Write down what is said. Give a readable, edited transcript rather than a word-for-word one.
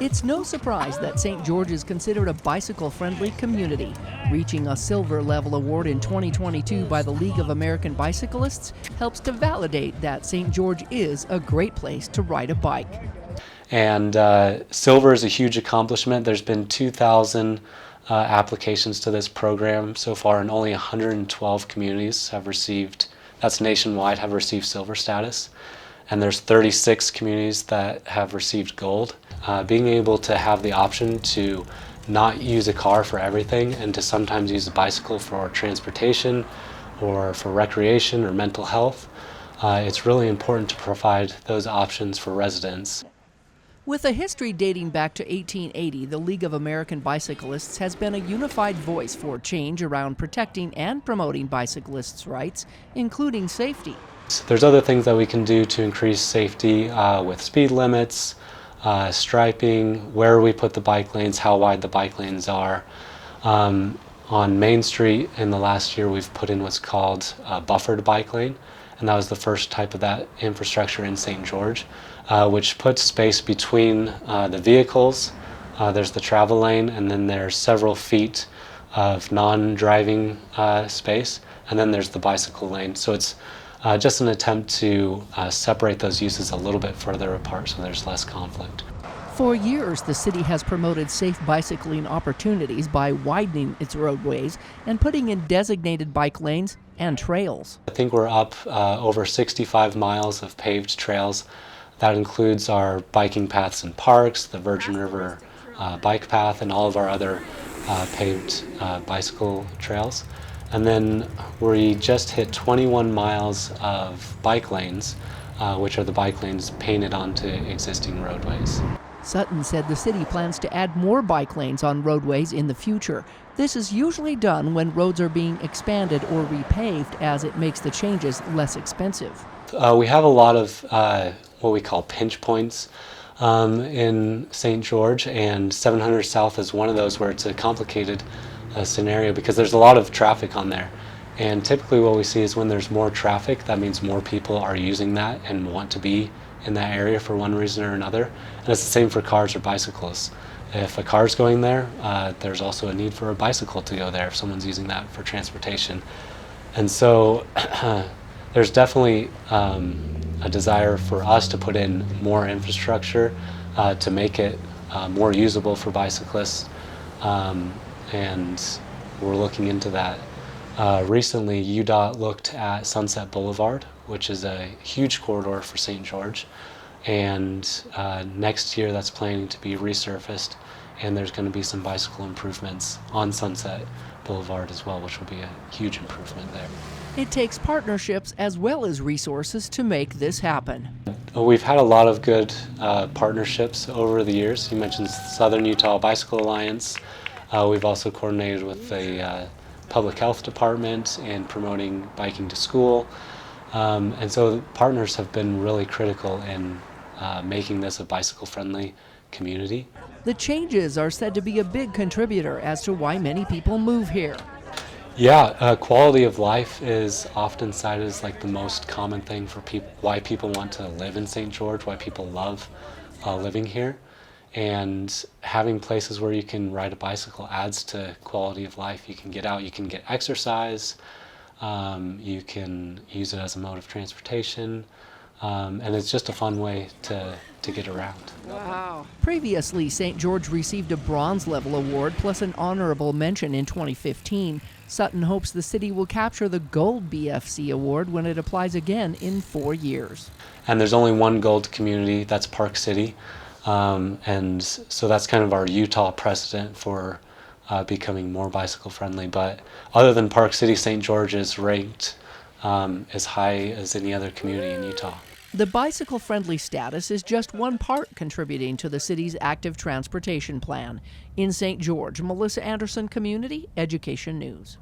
It's no surprise that St. George is considered a bicycle-friendly community. Reaching a silver level award in 2022 by the League of American Bicyclists helps to validate that St. George is a great place to ride a bike. And silver is a huge accomplishment. There's been 2,000 applications to this program so far, and only 112 communities have received, that's nationwide, have received silver status. And there's 36 communities that have received gold. Being able to have the option to not use a car for everything and to sometimes use a bicycle for transportation or for recreation or mental health, it's really important to provide those options for residents. With a history dating back to 1880, the League of American Bicyclists has been a unified voice for change around protecting and promoting bicyclists' rights, including safety. There's other things that we can do to increase safety with speed limits, striping, where we put the bike lanes, how wide the bike lanes are. On Main Street in the last year we've put in what's called a buffered bike lane, and that was the first type of that infrastructure in St. George, which puts space between the vehicles. There's the travel lane, and then there's several feet of non-driving space, and then there's the bicycle lane. So it's just an attempt to separate those uses a little bit further apart so there's less conflict. For years, the city has promoted safe bicycling opportunities by widening its roadways and putting in designated bike lanes and trails. I think we're up over 65 miles of paved trails. That includes our biking paths and parks, the Virgin River bike path, and all of our other paved bicycle trails. And then we just hit 21 miles of bike lanes, which are the bike lanes painted onto existing roadways. Sutton said the city plans to add more bike lanes on roadways in the future. This is usually done when roads are being expanded or repaved, as it makes the changes less expensive. We have a lot of what we call pinch points in St. George, and 700 South is one of those where it's a complicated scenario because there's a lot of traffic on there. And typically what we see is when there's more traffic, that means more people are using that and want to be in that area for one reason or another. And it's the same for cars or bicycles. If a car's going there, there's also a need for a bicycle to go there if someone's using that for transportation. And so there's definitely a desire for us to put in more infrastructure to make it more usable for bicyclists. And we're looking into that. Recently, UDOT looked at Sunset Boulevard, which is a huge corridor for St. George, and next year that's planning to be resurfaced, and there's going to be some bicycle improvements on Sunset Boulevard as well, which will be a huge improvement there. It takes partnerships as well as resources to make this happen. We've had a lot of good partnerships over the years. You mentioned Southern Utah Bicycle Alliance. We've also coordinated with the Public Health Department in promoting biking to school. And so partners have been really critical in making this a bicycle-friendly community. The changes are said to be a big contributor as to why many people move here. Yeah, quality of life is often cited as like the most common thing for people, why people want to live in St. George, why people love living here. And having places where you can ride a bicycle adds to quality of life. You can get out, you can get exercise, you can use it as a mode of transportation, and it's just a fun way to get around. Wow. Previously, St. George received a bronze level award plus an honorable mention in 2015. Sutton hopes the city will capture the gold BFC award when it applies again in 4 years. And there's only one gold community, that's Park City. And so that's kind of our Utah precedent for becoming more bicycle friendly. But other than Park City, St. George is ranked as high as any other community in Utah. The bicycle-friendly status is just one part contributing to the city's active transportation plan. In St. George, Melissa Anderson, Community Education News.